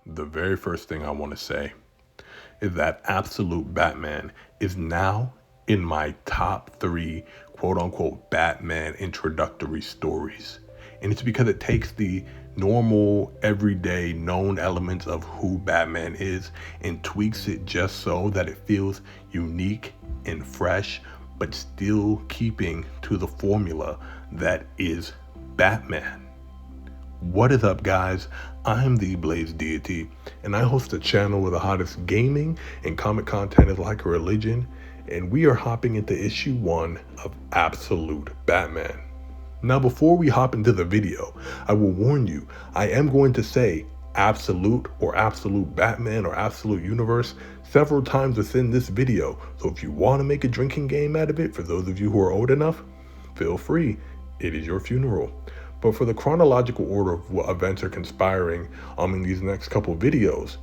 The very first thing I want to say is that Absolute Batman is now in my top 3 quote unquote Batman introductory stories. And it's because it takes the normal, everyday, known elements of who Batman is and tweaks it just so that it feels unique and fresh, but still keeping to the formula that is Batman. What is up, guys? I'm the Theblazingdeity, and I host a channel where the hottest gaming and comic content is like a religion, and we are hopping into issue 1 of Absolute Batman. Now, before we hop into the video, I will warn you, I am going to say Absolute or Absolute Batman or Absolute Universe several times within this video, so if you want to make a drinking game out of it, for those of you who are old enough, feel free. It is your funeral. But for the chronological order of what events are conspiring in these next couple videos,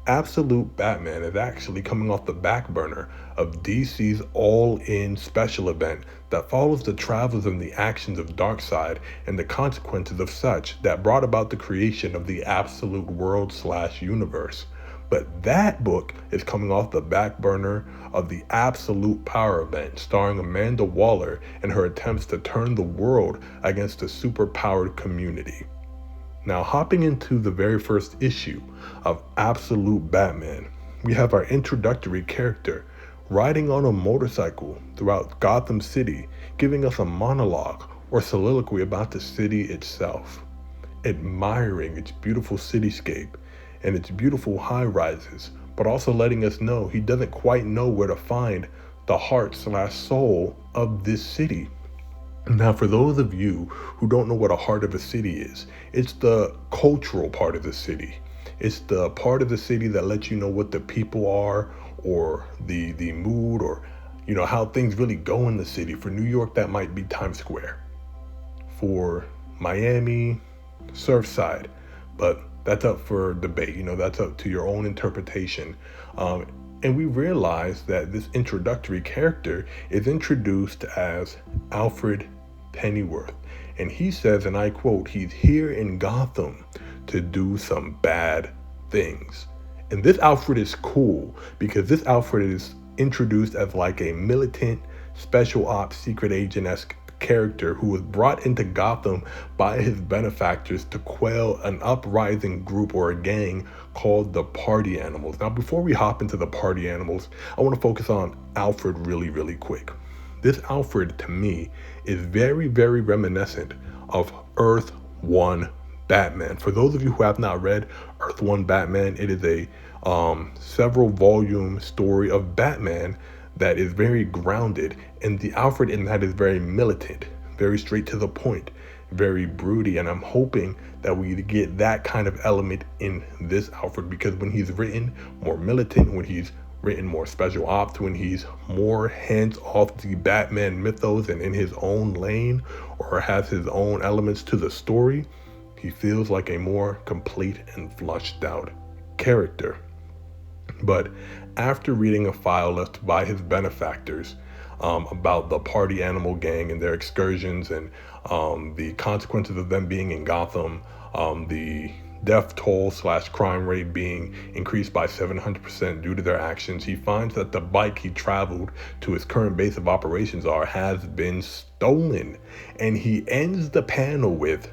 Absolute Batman is actually coming off the back burner of DC's all-in special event that follows the travels and the actions of Darkseid and the consequences of such that brought about the creation of the Absolute World/universe. But that book is coming off the back burner of the Absolute Power event starring Amanda Waller and her attempts to turn the world against the superpowered community. Now, hopping into the very first issue of Absolute Batman, we have our introductory character riding on a motorcycle throughout Gotham City, giving us a monologue or soliloquy about the city itself, admiring its beautiful cityscape and its beautiful high-rises, but also letting us know he doesn't quite know where to find the heart/soul of this city. Now, for those of you who don't know what a heart of a city is, it's the cultural part of the city. It's the part of the city that lets you know what the people are, or the mood, or how things really go in the city. For New York, that might be Times Square. For Miami, Surfside. But that's up for debate. That's up to your own interpretation. And we realize that this introductory character is introduced as Alfred Pennyworth. And he says, and I quote, he's here in Gotham to do some bad things. And this Alfred is cool because this Alfred is introduced as like a militant, special ops, secret agent-esque character who was brought into Gotham by his benefactors to quell an uprising group or a gang called the Party Animals. Now, before we hop into the Party Animals, I want to focus on Alfred really quick. This Alfred, to me, is very, very reminiscent of Earth 1 Batman. For those of you who have not read Earth 1 Batman, it is a several volume story of Batman that is very grounded, and the Alfred in that is very militant, very straight to the point, very broody, and I'm hoping that we get that kind of element in this Alfred, because when he's written more militant, when he's written more special ops, when he's more hands off the Batman mythos and in his own lane, or has his own elements to the story, he feels like a more complete and flushed out character. But after reading a file left by his benefactors about the Party Animal Gang and their excursions and the consequences of them being in Gotham, the death toll/crime rate being increased by 700% due to their actions, he finds that the bike he traveled to his current base of operations has been stolen. And he ends the panel with,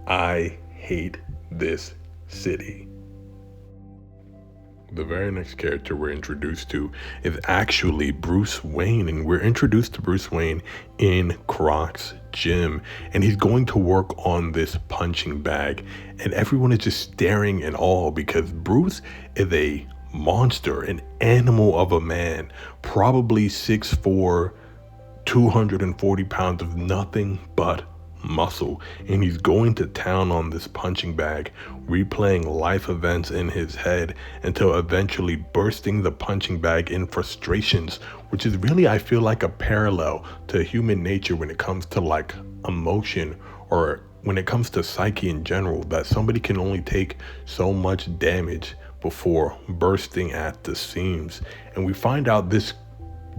"I hate this city." The very next character we're introduced to is actually Bruce Wayne, and we're introduced to Bruce Wayne in Croc's gym, and he's going to work on this punching bag, and everyone is just staring in awe because Bruce is a monster, an animal of a man, probably 6'4", 240 pounds of nothing but muscle, and he's going to town on this punching bag, replaying life events in his head until eventually bursting the punching bag in frustrations, which is really, I feel like, a parallel to human nature when it comes to like emotion, or when it comes to psyche in general, that somebody can only take so much damage before bursting at the seams. And we find out this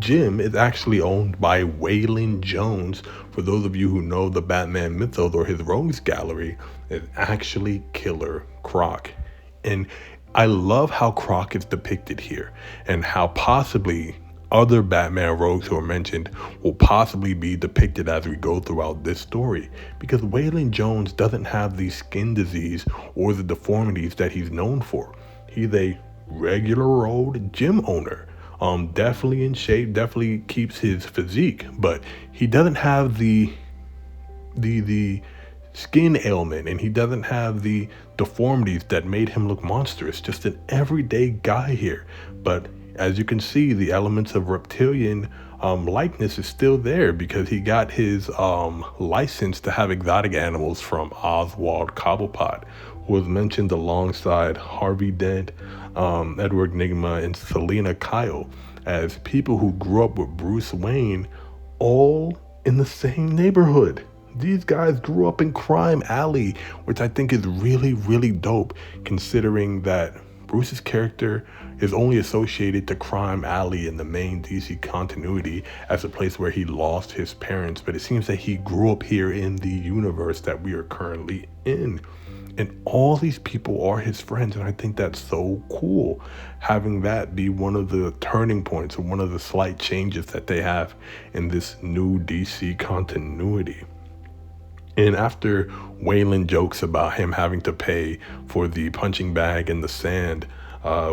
gym is actually owned by Waylon Jones. For those of you who know the Batman mythos or his rogues gallery, is actually Killer Croc. And I love how Croc is depicted here and how possibly other Batman rogues who are mentioned will possibly be depicted as we go throughout this story, because Waylon Jones doesn't have the skin disease or the deformities that he's known for. He's a regular old gym owner. Definitely in shape, definitely keeps his physique, but he doesn't have the skin ailment, and he doesn't have the deformities that made him look monstrous. Just an everyday guy here. But as you can see, the elements of reptilian likeness is still there, because he got his license to have exotic animals from Oswald Cobblepot, who was mentioned alongside Harvey Dent, Edward Nygma, and Selina Kyle as people who grew up with Bruce Wayne, all in the same neighborhood. These guys grew up in Crime Alley, which I think is really, really dope, considering that Bruce's character is only associated to Crime Alley in the main DC continuity as a place where he lost his parents, but it seems that he grew up here in the universe that we are currently in. And all these people are his friends, and I think that's so cool, having that be one of the turning points or one of the slight changes that they have in this new DC continuity. And after Waylon jokes about him having to pay for the punching bag in the sand,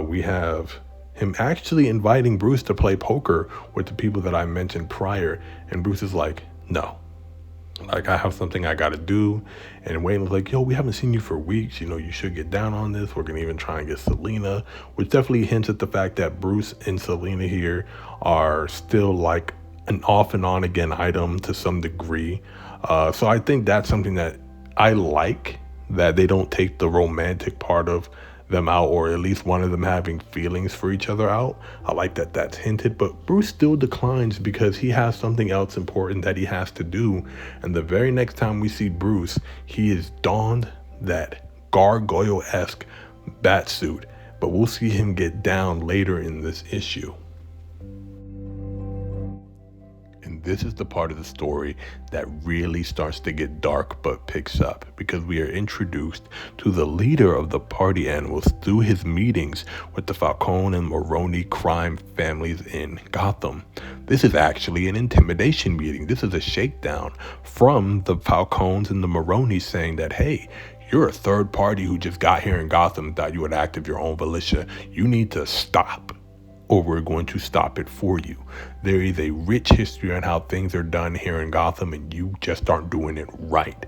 we have him actually inviting Bruce to play poker with the people that I mentioned prior. And Bruce is like, no, like, I have something I gotta do. And Waylon's like, yo, we haven't seen you for weeks. You know, you should get down on this. We're gonna even try and get Selina, which definitely hints at the fact that Bruce and Selina here are still like an off and on again item to some degree. So I think that's something that I like, that they don't take the romantic part of them out, or at least one of them having feelings for each other out. I like that that's hinted, but Bruce still declines because he has something else important that he has to do. And the very next time we see Bruce, he is donned that gargoyle-esque bat suit, but we'll see him get down later in this issue. And this is the part of the story that really starts to get dark but picks up, because we are introduced to the leader of the party animals through his meetings with the Falcone and Maroni crime families in Gotham. This is actually an intimidation meeting. This is a shakedown from the Falcones and the Maronis saying that, hey, you're a third party who just got here in Gotham and thought you would act of your own volition. You need to stop, or we're going to stop it for you. There is a rich history on how things are done here in Gotham, and you just aren't doing it right.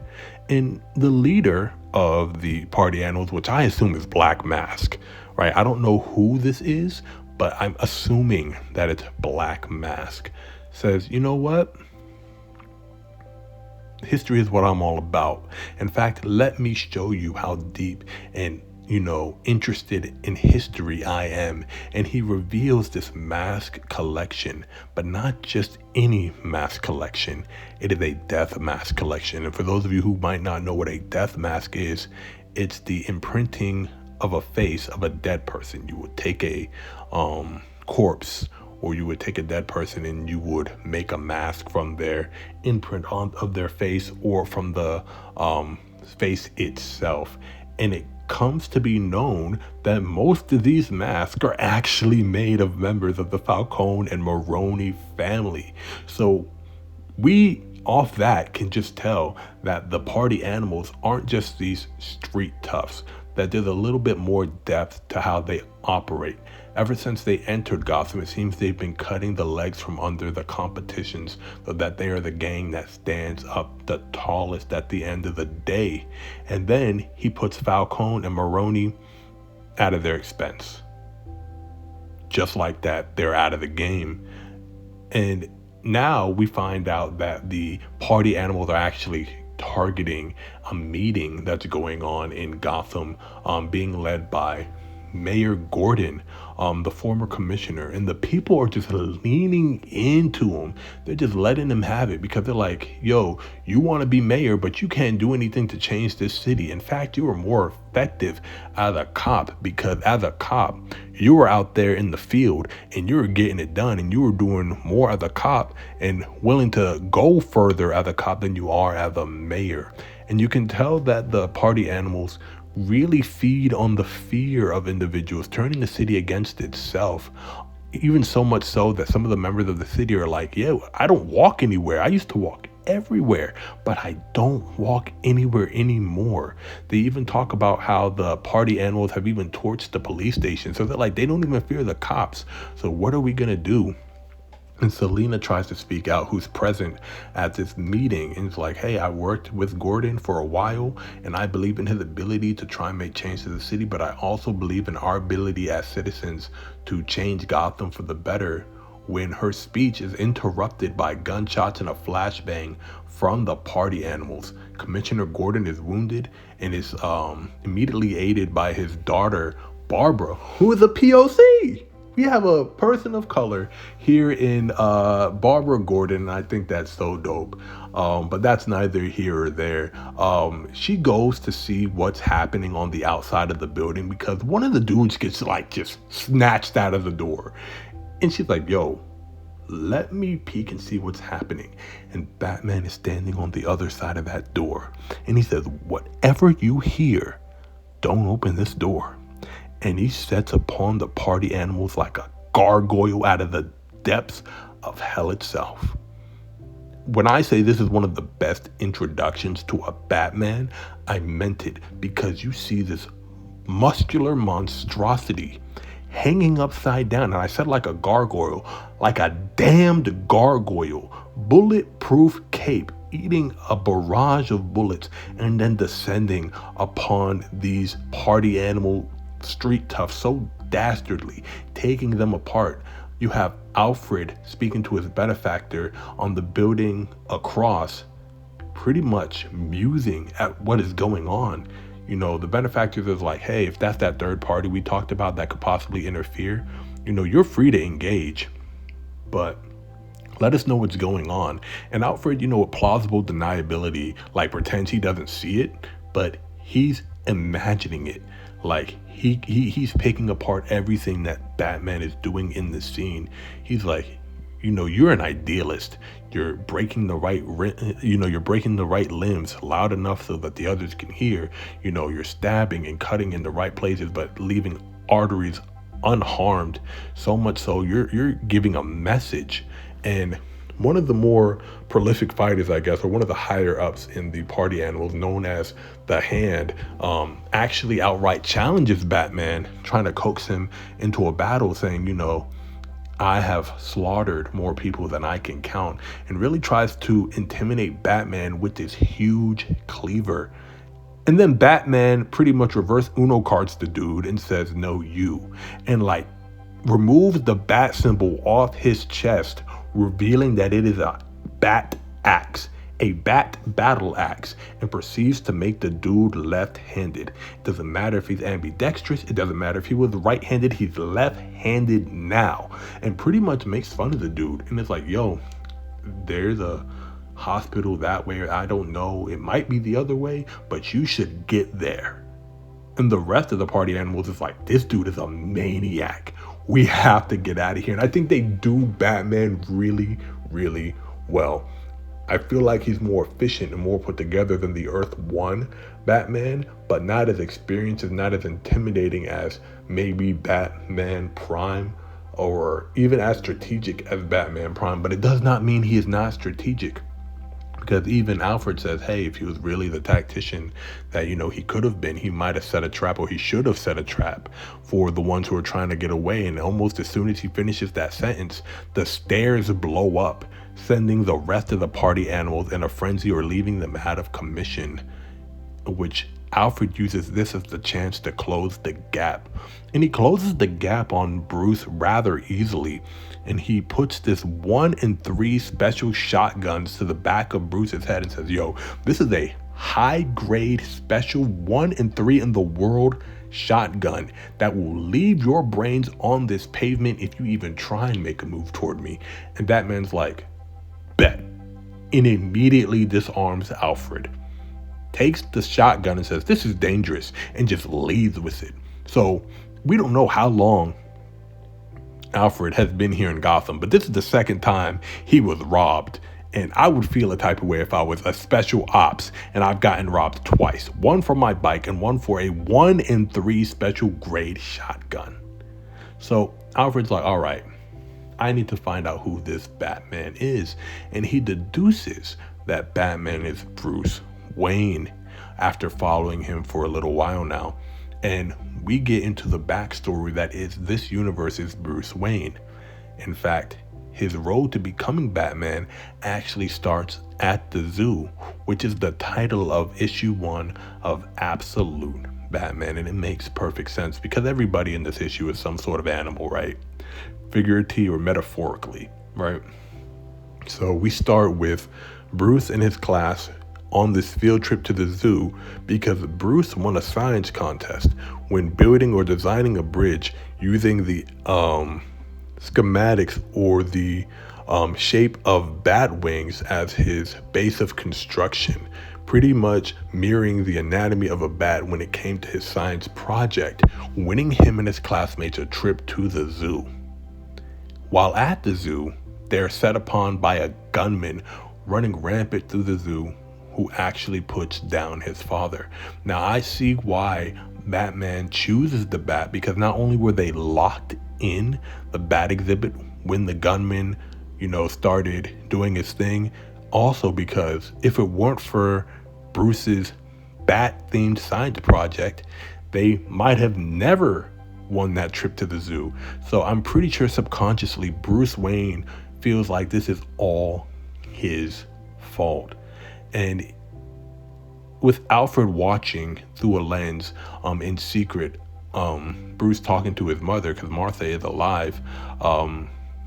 And the leader of the party animals, which I assume is Black Mask, right? I don't know who this is, but I'm assuming that it's Black Mask, says, you know what? History is what I'm all about. In fact, let me show you how deep and interested in history I am. And he reveals this mask collection, but not just any mask collection. It is a death mask collection. And for those of you who might not know what a death mask is, it's the imprinting of a face of a dead person. You would take a corpse, or you would take a dead person and you would make a mask from their imprint of their face, or from the face itself. And it comes to be known that most of these masks are actually made of members of the Falcone and Maroni family. So we off that can just tell that the party animals aren't just these street toughs, that there's a little bit more depth to how they operate. Ever since they entered Gotham, it seems they've been cutting the legs from under the competitions, so that they are the gang that stands up the tallest at the end of the day. And then he puts Falcone and Maroni out of their expense. Just like that, they're out of the game. And now we find out that the party animals are actually targeting a meeting that's going on in Gotham, being led by Mayor Gordon, the former commissioner, and the people are just leaning into him. They're just letting him have it, because they're like, yo, you want to be mayor, but you can't do anything to change this city. In fact, you are more effective as a cop, because as a cop, you were out there in the field and you were getting it done, and you were doing more as a cop and willing to go further as a cop than you are as a mayor. And you can tell that the party animals really feed on the fear of individuals, turning the city against itself. Even so much so that some of the members of the city are like, yeah, I don't walk anywhere. I used to walk everywhere, but I don't walk anywhere anymore. They even talk about how the party animals have even torched the police station. So they're like, they don't even fear the cops. So what are we going to do? And Selena tries to speak out, who's present at this meeting, and is like, hey, I worked with Gordon for a while, and I believe in his ability to try and make change to the city, but I also believe in our ability as citizens to change Gotham for the better. When her speech is interrupted by gunshots and a flashbang from the party animals, Commissioner Gordon is wounded and is immediately aided by his daughter, Barbara, who is a POC. We have a person of color here in Barbara Gordon, and I think that's so dope. But that's neither here or there. She goes to see what's happening on the outside of the building because one of the dudes gets like just snatched out of the door. And she's like, yo, let me peek and see what's happening. And Batman is standing on the other side of that door. And he says, whatever you hear, don't open this door. And he sets upon the party animals like a gargoyle out of the depths of hell itself. When I say this is one of the best introductions to a Batman, I meant it, because you see this muscular monstrosity hanging upside down. And I said like a gargoyle, like a damned gargoyle, bulletproof cape, eating a barrage of bullets and then descending upon these party animal street toughs so dastardly, taking them apart. You have Alfred speaking to his benefactor on the building across, pretty much musing at what is going on. You know, the benefactor is like, hey, if that's that third party we talked about that could possibly interfere, you know, you're free to engage, but let us know what's going on. And Alfred, you know, with plausible deniability, like pretends he doesn't see it, but he's imagining it. Like he's picking apart everything that Batman is doing in the scene. He's like, you know, you're an idealist. You're breaking the right, you're breaking the right limbs loud enough so that the others can hear. You know, you're stabbing and cutting in the right places, but leaving arteries unharmed. So much so you're giving a message. And one of the more prolific fighters, I guess, or one of the higher ups in the party animals, known as the Hand, actually outright challenges Batman, trying to coax him into a battle, saying, you know, I have slaughtered more people than I can count, and really tries to intimidate Batman with this huge cleaver. And then Batman pretty much reverse Uno cards the dude and says, no, you, and like removes the bat symbol off his chest, revealing that it is a bat axe, a bat battle axe, and proceeds to make the dude left-handed. It doesn't matter if he's ambidextrous, it doesn't matter if he was right-handed, he's left-handed now, and pretty much makes fun of the dude. And it's like, yo, there's a hospital that way, I don't know, it might be the other way, but you should get there. And the rest of the party animals is like, this dude is a maniac. We have to get out of here. And I think they do Batman really, really well. I feel like he's more efficient and more put together than the Earth 1 Batman, but not as experienced and not as intimidating as maybe Batman Prime, or even as strategic as Batman Prime. But it does not mean he is not strategic. Because even Alfred says, hey, if he was really the tactician that, you know, he could have been, he might have set a trap, or he should have set a trap for the ones who are trying to get away. And almost as soon as he finishes that sentence, the stairs blow up, sending the rest of the party animals in a frenzy or leaving them out of commission, which Alfred uses this as the chance to close the gap. And he closes the gap on Bruce rather easily. And he puts this 1 in 3 special shotguns to the back of Bruce's head and says, yo, this is a high grade special 1 in 3 in the world shotgun that will leave your brains on this pavement if you even try and make a move toward me. And Batman's like, bet. And immediately disarms Alfred, takes the shotgun and says, this is dangerous, and just leaves with it. So we don't know how long Alfred has been here in Gotham, but this is the second time he was robbed. And I would feel a type of way if I was a special ops and I've gotten robbed twice. One for my bike and one for a 1 in 3 special grade shotgun. So Alfred's like, all right, I need to find out who this Batman is. And he deduces that Batman is Bruce Wayne after following him for a little while now. And we get into the backstory that is this universe's Bruce Wayne. In fact, his road to becoming Batman actually starts at the zoo, which is the title of issue 1 of Absolute Batman. And it makes perfect sense because everybody in this issue is some sort of animal, right? Figuratively or metaphorically, right? So we start with Bruce and his class on this field trip to the zoo because Bruce won a science contest when building or designing a bridge using the schematics or the shape of bat wings as his base of construction, pretty much mirroring the anatomy of a bat when it came to his science project, winning him and his classmates a trip to the zoo. While at the zoo, they're set upon by a gunman running rampant through the zoo who actually puts down his father. Now I see why Batman chooses the bat, because not only were they locked in the bat exhibit when the gunman, started doing his thing, also because if it weren't for Bruce's bat-themed science project, they might have never won that trip to the zoo. So I'm pretty sure subconsciously Bruce Wayne feels like this is all his fault. And with Alfred watching through a lens in secret, Bruce talking to his mother because Martha is alive,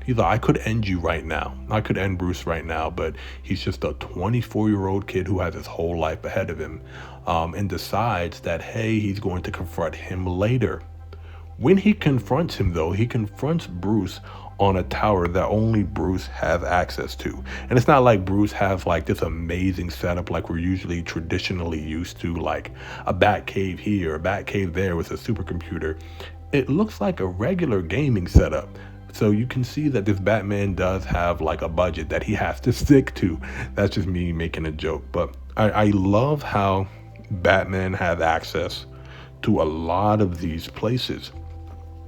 he's like, I could end you right now. I could end Bruce right now, but he's just a 24-year-old kid who has his whole life ahead of him, and decides that, hey, he's going to confront him later. When he confronts him, though, he confronts Bruce on a tower that only Bruce has access to. And it's not like Bruce has like this amazing setup like we're usually traditionally used to, like a bat cave here, a bat cave there with a supercomputer. It looks like a regular gaming setup. So you can see that this Batman does have like a budget that he has to stick to. That's just me making a joke. But I love how Batman has access to a lot of these places.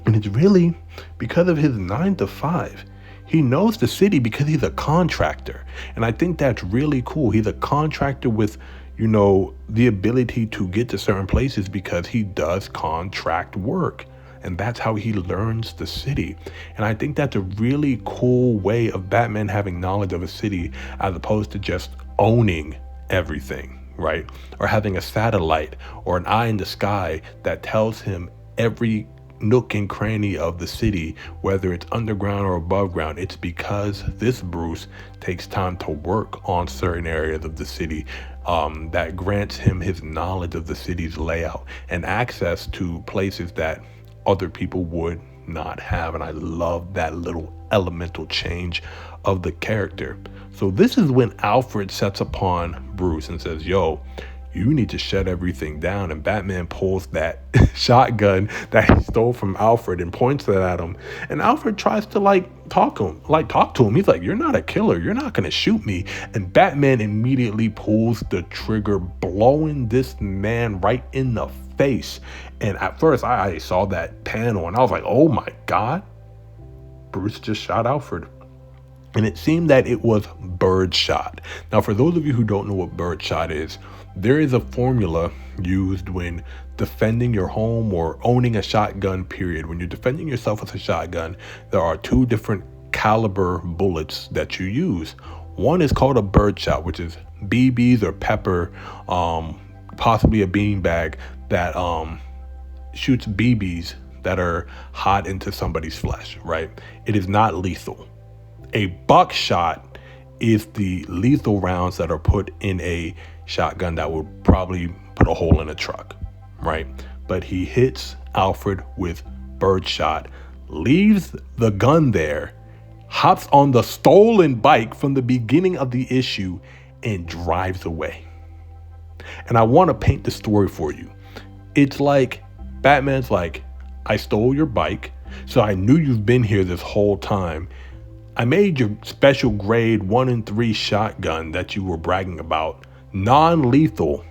And it's really because of his 9 to 5. He knows the city because he's a contractor. And I think that's really cool. He's a contractor with, the ability to get to certain places because he does contract work. And that's how he learns the city. And I think that's a really cool way of Batman having knowledge of a city as opposed to just owning everything, right? Or having a satellite or an eye in the sky that tells him every nook and cranny of the city, whether it's underground or above ground. It's because this Bruce takes time to work on certain areas of the city that grants him his knowledge of the city's layout and access to places that other people would not have. And I love that little elemental change of the character. So this is when Alfred sets upon Bruce and says, yo, you need to shut everything down. And Batman pulls that shotgun that he stole from Alfred and points it at him. And Alfred tries to talk to him. He's like, you're not a killer. You're not going to shoot me. And Batman immediately pulls the trigger, blowing this man right in the face. And at first I saw that panel and I was like, oh my God, Bruce just shot Alfred. And it seemed that it was Birdshot. Now, for those of you who don't know what Birdshot is, there is a formula used when defending your home or owning a shotgun, period. When you're defending yourself with a shotgun, there are 2 different caliber bullets that you use. One is called a Birdshot, which is BBs or pepper, possibly a beanbag that shoots BBs that are hot into somebody's flesh, right? It is not lethal. A buckshot is the lethal rounds that are put in a shotgun that would probably put a hole in a truck, right? But he hits Alfred with Birdshot, leaves the gun there, hops on the stolen bike from the beginning of the issue, and drives away. And I want to paint the story for you. It's like Batman's like, I stole your bike, so I knew you've been here this whole time. I made your special grade 1 and 3 shotgun that you were bragging about non-lethal,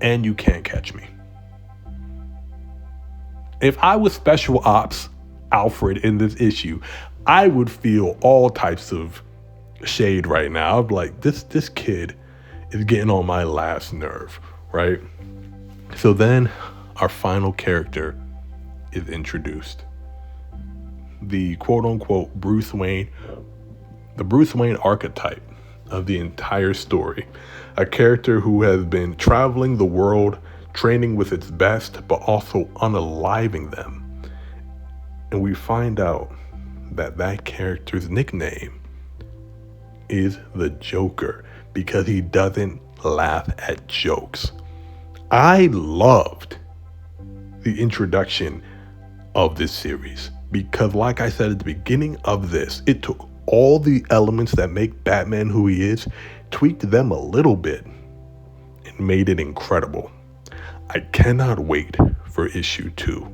and you can't catch me. If I was special ops Alfred in this issue, I would feel all types of shade right now. I'm like, this kid is getting on my last nerve, right? So then our final character is introduced. The quote unquote Bruce Wayne archetype of the entire story. A character who has been traveling the world, training with its best, but also unaliving them. And we find out that character's nickname is the Joker because he doesn't laugh at jokes. I loved the introduction of this series because, like I said at the beginning of this, it took all the elements that make Batman who he is, tweaked them a little bit, and made it incredible. I cannot wait for issue 2.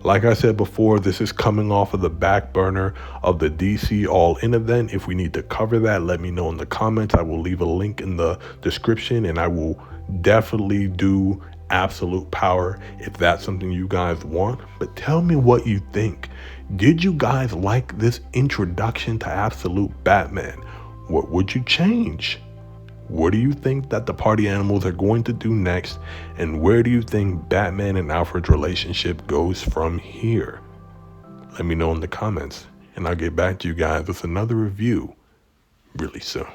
Like I said before, this is coming off of the back burner of the DC All-In event. If we need to cover that, let me know in the comments. I will leave a link in the description, and I will definitely do Absolute Power if that's something you guys want. But tell me what you think. Did you guys like this introduction to Absolute Batman? What would you change? What do you think that the party animals are going to do next? And where do you think Batman and Alfred's relationship goes from here? Let me know in the comments, and I'll get back to you guys with another review really soon.